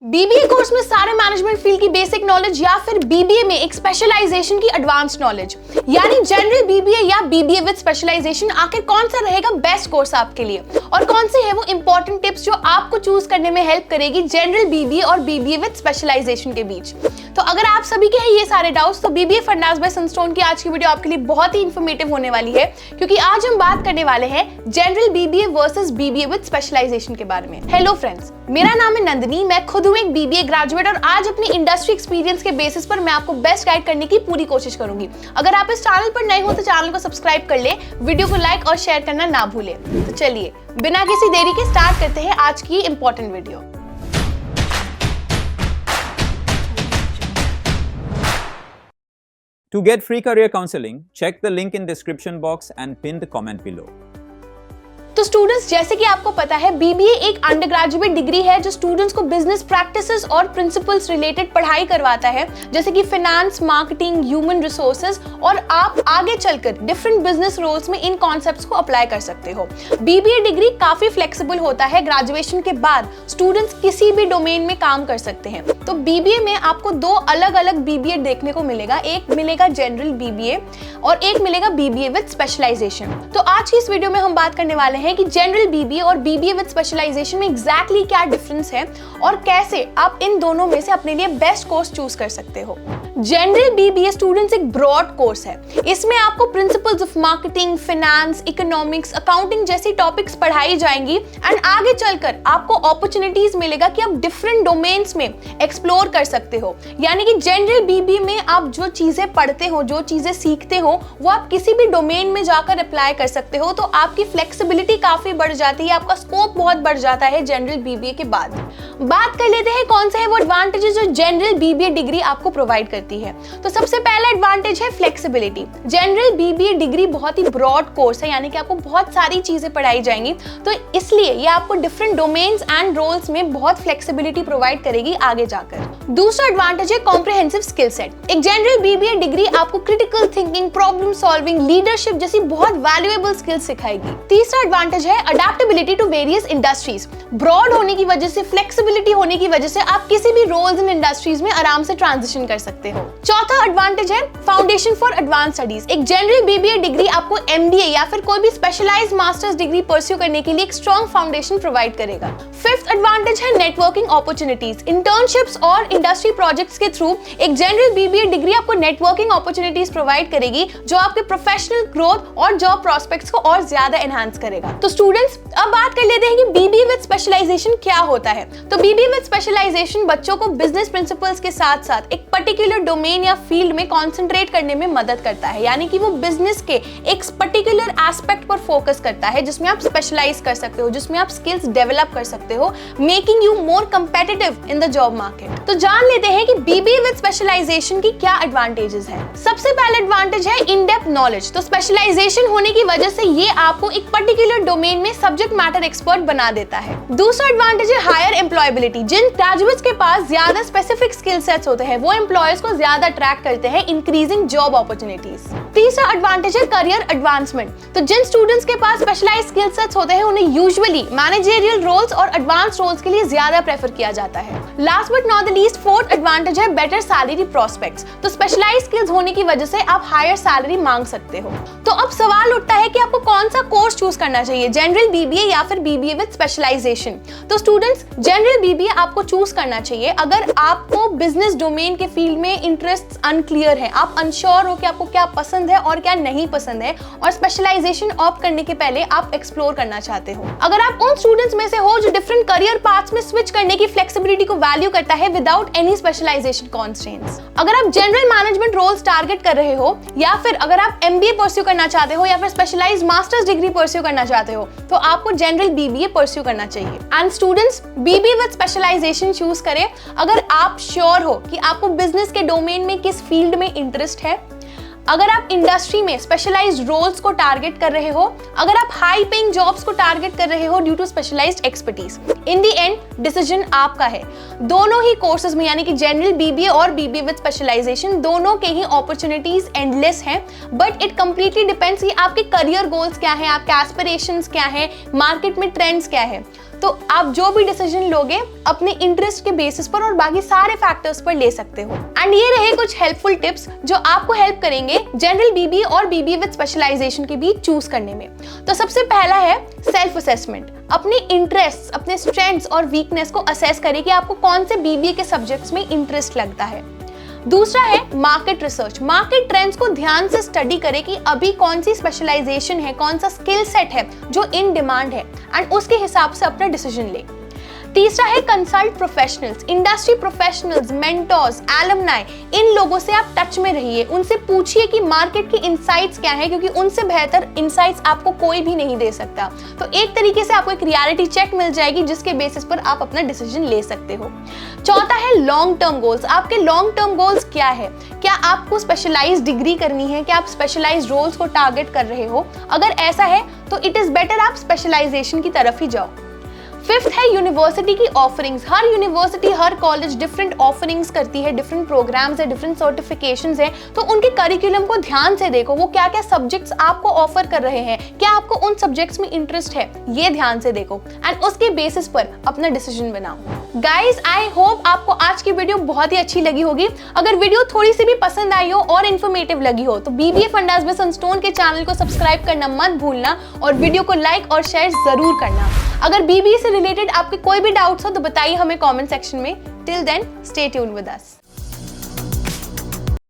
BBA course में सारे management field की बेसिक नॉलेज या फिर बीबीए में एक स्पेशलाइजेशन की एडवांस नॉलेज, यानी जनरल बीबीए या बीबीए विद स्पेशलाइजेशन, आखिर कौन सा रहेगा बेस्ट कोर्स आपके लिए और कौन सी है वो इंपॉर्टेंट टिप्स जो आपको चूज करने में हेल्प करेगी जनरल बीबीए और बीबीए विद स्पेशलाइजेशन के बीच। तो अगर आप सभी के हैं ये सारे डाउट्स, तो बीबीए फंडास बाय सनस्टोन की आज की वीडियो आपके लिए बहुत ही इंफॉर्मेटिव होने वाली है, क्योंकि आज हम बात करने वाले हैं general BBA versus BBA with specialisation के बारे में। हेलो फ्रेंड्स, मेरा नाम है नंदिनी, मैं खुद हूँ एक बीबीए ग्रेजुएट और आज अपनी इंडस्ट्री एक्सपीरियंस के बेसिस पर मैं आपको बेस्ट गाइड करने की पूरी कोशिश करूंगी। अगर आप इस चैनल पर नए हो तो चैनल को सब्सक्राइब कर ले, वीडियो को लाइक और शेयर करना ना भूले। तो चलिए बिना किसी देरी के स्टार्ट करते हैं आज की important video. To get free career counseling, check the link in description box and pin the comment below. तो स्टूडेंट्स, जैसे कि आपको पता है, बीबीए एक अंडरग्रेजुएट डिग्री है जो स्टूडेंट्स को बिजनेस प्रैक्टिसेस और प्रिंसिपल्स रिलेटेड पढ़ाई करवाता है, जैसे कि फाइनेंस, मार्केटिंग, ह्यूमन रिसोर्सेज, और आप आगे चलकर डिफरेंट बिजनेस रोल्स में इन कॉन्सेप्ट्स को अप्लाई कर सकते हो। बीबीए डिग्री काफी फ्लेक्सिबल होता है, ग्रेजुएशन के बाद स्टूडेंट्स किसी भी डोमेन में काम कर सकते हैं। तो बीबीए में आपको दो अलग अलग बीबीए देखने को मिलेगा, एक मिलेगा जनरल बीबीए और एक मिलेगा बीबीए विद स्पेशलाइजेशन। तो आज की इस वीडियो में हम बात करने वाले हैं कि जनरल बीबीए और बीबीए विद स्पेशलाइजेशन में एग्जैक्टली क्या डिफरेंस है और कैसे आप इन दोनों में से अपने लिए बेस्ट कोर्स चूज कर सकते हो। जनरल बीबीए स्टूडेंट्स एक ब्रॉड कोर्स है, इसमें आपको principles of marketing, finance, economics, accounting जैसी टॉपिक्स पढ़ाई जाएंगी एंड आगे चलकर आपको अपॉर्चुनिटीज मिलेगा कि आप डिफरेंट डोमेन्स में एक्सप्लोर कर सकते हो। यानी कि जनरल बीबीए में आप जो चीजें पढ़ते हो, जो चीजें सीखते हो, वो आप किसी भी डोमेन में जाकर अप्लाई कर सकते हो। तो आपकी फ्लेक्सिबिलिटी काफी बढ़ जाती है, आपका स्कोप बहुत बढ़ जाता है जनरल बीबीए के बाद। बात कर लेते हैं कौन से है वो एडवांटेजेस जो जनरल बीबीए डिग्री आपको प्रोवाइड करती है। तो सबसे पहला एडवांटेज है फ्लेक्सिबिलिटी। जनरल बीबीए डिग्री बहुत ही ब्रॉड कोर्स है, यानी कि आपको बहुत सारी चीजें पढ़ाई जाएंगी, तो इसलिए ये आपको डिफरेंट डोमेन्स एंड रोल्स में बहुत फ्लेक्सिबिलिटी प्रोवाइड करेगी आगे जाकर। दूसरा एडवांटेज है कॉम्प्रिहेंसिव स्किल सेट। एक जनरल बीबीए डिग्री आपको critical thinking, problem solving, leadership जैसी बहुत वैल्यूएबल स्किल्स सिखाएगी। तीसरा एडवांटेज है adaptability to various industries. Broad होने की वजह से, फ्लेक्सिबिलिटी होने की वजह से आप किसी भी रोल्स इन इंडस्ट्रीज में आराम से ट्रांजिशन कर सकते हो। चौथा एडवांटेज है फाउंडेशन फॉर एडवांस स्टडीज। एक जनरल बीबीए डिग्री आपको एमबीए या फिर कोई भी स्पेशलाइज्ड मास्टर्स डिग्री परस्यू करने के लिए एक स्ट्रॉन्ग फाउंडेशन प्रोवाइड करेगा। फिफ्थ एडवांटेज है नेटवर्किंग अपॉर्चुनिटीज। इंटर्नशिप्स और इंडस्ट्री प्रोजेक्ट्स के थ्रू एक जनरल बीबीए डिग्री आपको नेटवर्किंग अपॉर्चुनिटीज प्रोवाइड करेगी, जो आपके प्रोफेशनल ग्रोथ और जॉब प्रोस्पेक्ट्स को और ज्यादा एनहांस करेगा। तो स्टूडेंट्स, अब बात कर लेते हैं कि बीबीए विद स्पेशलाइजेशन क्या होता है। तो बीबीए विद स्पेशलाइजेशन बच्चों को बिजनेस प्रिंसिपल्स के साथ साथ एक पर्टिकुलर डोमेन या फील्ड में कंसंट्रेट करने में मदद करता है, यानी कि वो बिजनेस के एक पर्टिकुलर एस्पेक्ट पर फोकस करता है, जिसमें आप स्पेशलाइज कर सकते हो, जिसमें आप स्किल्स डेवलप कर सकते हो, making you more competitive in the job market. तो जान लेते हैं कि बीबीए विद स्पेशलाइजेशन की क्या एडवांटेजेस हैं। सबसे पहला एडवांटेज है इन डेप्थ नॉलेज। तो स्पेशलाइजेशन होने की वजह से ये आपको एक पर्टिकुलर डोमेन में सब्जेक्ट मैटर एक्सपर्ट बना देता है। दूसरा एडवांटेज है हायर एम्प्लॉयबिलिटी। जिन ग्रेजुएट्स के पास ज्यादा स्पेसिफिक स्किल सेट्स होते हैं, वो एम्प्लॉयर्स को ज्यादा अट्रैक्ट करते हैं, इंक्रीजिंग जॉब अपॉर्चुनिटीज। तीसरा एडवांटेज है करियर एडवांसमेंट। तो जिन स्टूडेंट्स के पास स्पेशलाइज्ड स्किल सेट्स होते हैं, उन्हें यूजुअली मैनेजरियल रोल्स और एडवांस रोल्स के लिए ज्यादा प्रेफर किया जाता है। Last but not the least, fourth advantage है बेटर सैलरी प्रोस्पेक्ट्स। तो स्पेशलाइज्ड स्किल्स होने की वजह से आप हायर सैलरी मांग सकते हो। तो अब सवाल उठता है कि आपको कौन सा कोर्स चूज करना चाहिए, जनरल बीबीए या फिर बीबीए विद स्पेशलाइजेशन। तो स्टूडेंट्स, जनरल बीबीए आपको चूज करना चाहिए अगर आपको बिजनेस डोमेन के फील्ड में इंटरेस्ट अनक्लियर है, आप अनश्योर हो कि आपको क्या पसंद है और क्या नहीं पसंद है, और स्पेशलाइजेशन ऑप्ट करने के पहले आप एक्सप्लोर करना चाहते हो। अगर आप उन स्टूडेंट्स में से हो जो डिफरेंट करियर पाथ्स में स्विच करने की फ्लेक्सिबिलिटी को वैल्यू करता है विदाउट एनी स्पेशलाइजेशन कॉन्स्ट्रेंट्स। अगर आप जनरल मैनेजमेंट रोल्स टारगेट कर रहे हो, या फिर अगर आप एमबीए परस्यू करना चाहते हो या फिर स्पेशलाइज्ड मास्टर्स डिग्री परस्यू करना चाहते हो, तो आपको जनरल बीबीए परस्यू करना चाहिए। And students, BBA with specialisation choose करें अगर आप श्योर हो कि आपको बिजनेस के डोमेन में किस फील्ड में इंटरेस्ट है, अगर आप इंडस्ट्री में स्पेशलाइज्ड रोल्स को टारगेट कर रहे हो, अगर आप हाई पेइंग जॉब्स को टारगेट कर रहे हो due to specialised expertise. In the end decision आपका है। दोनों ही कोर्सेज में, यानी कि जनरल बीबीए और बीबीए विद स्पेशलाइजेशन, दोनों के ही अपॉर्चुनिटीज एंडलेस हैं, बट इट कंप्लीटली डिपेंड्स कि आपके करियर गोल्स क्या है, आपके एस्पिरेशंस क्या है, मार्केट में ट्रेंड्स क्या है। तो आप जो भी डिसीजन लोगे अपने इंटरेस्ट के बेसिस पर और बाकी सारे फैक्टर्स पर ले सकते हो। एंड ये रहे कुछ हेल्पफुल टिप्स जो आपको हेल्प करेंगे जनरल बीबीए और बीबीए विद स्पेशलाइजेशन के बीच चूज करने में। तो सबसे पहला है सेल्फ असेसमेंट। अपने इंटरेस्ट, अपने स्ट्रेंथ्स और वीकनेस को असेस करें कि आपको कौन से बीबीए के सब्जेक्ट्स में इंटरेस्ट लगता है। दूसरा है मार्केट रिसर्च। मार्केट ट्रेंड्स को ध्यान से स्टडी करें कि अभी कौन सी स्पेशलाइजेशन है, कौन सा स्किल सेट है जो इन डिमांड है, एंड उसके हिसाब से अपना डिसीजन ले। तीसरा है consult professionals, industry professionals, mentors, alumni, इन लोगों से आप टच में रहिए, उनसे पूछिए कि मार्केट की इनसाइट्स क्या है, क्योंकि उनसे बेहतर इनसाइट्स आपको कोई भी नहीं दे सकता। तो एक तरीके से आपको एक रियलिटी चेक मिल जाएगी जिसके बेसिस पर आप अपना डिसीजन ले सकते हो। चौथा है लॉन्ग टर्म गोल्स। आपके लॉन्ग टर्म गोल्स क्या है? क्या आपको स्पेशलाइज्ड डिग्री करनी है? क्या आप स्पेशलाइज्ड रोल्स को टारगेट कर रहे हो? अगर ऐसा है तो इट इज बेटर आप स्पेशलाइजेशन की तरफ ही जाओ। फिफ्थ है यूनिवर्सिटी की ऑफरिंग्स। हर यूनिवर्सिटी, हर कॉलेज डिफरेंट ऑफरिंग्स करती है, डिफरेंट प्रोग्राम्स है, डिफरेंट सर्टिफिकेशंस है। तो उनके करिकुलम को ध्यान से देखो, वो क्या क्या सब्जेक्ट्स आपको ऑफर कर रहे हैं, क्या आपको उन सब्जेक्ट्स में इंटरेस्ट है, ये ध्यान से देखो एंड उसके बेसिस पर अपना डिसीजन बनाओ। गाइज, आई होप आपको आज की वीडियो बहुत ही अच्छी लगी होगी। अगर वीडियो थोड़ी सी भी पसंद आई हो और इन्फॉर्मेटिव लगी हो तो बीबीए फंडास विद सनस्टोन के चैनल को सब्सक्राइब करना मत भूलना और वीडियो को लाइक और शेयर जरूर करना। अगर बीबीए से रिलेटेड आपके कोई भी डाउट्स हो तो बताइए हमें कमेंट सेक्शन में। Till then, stay tuned with us.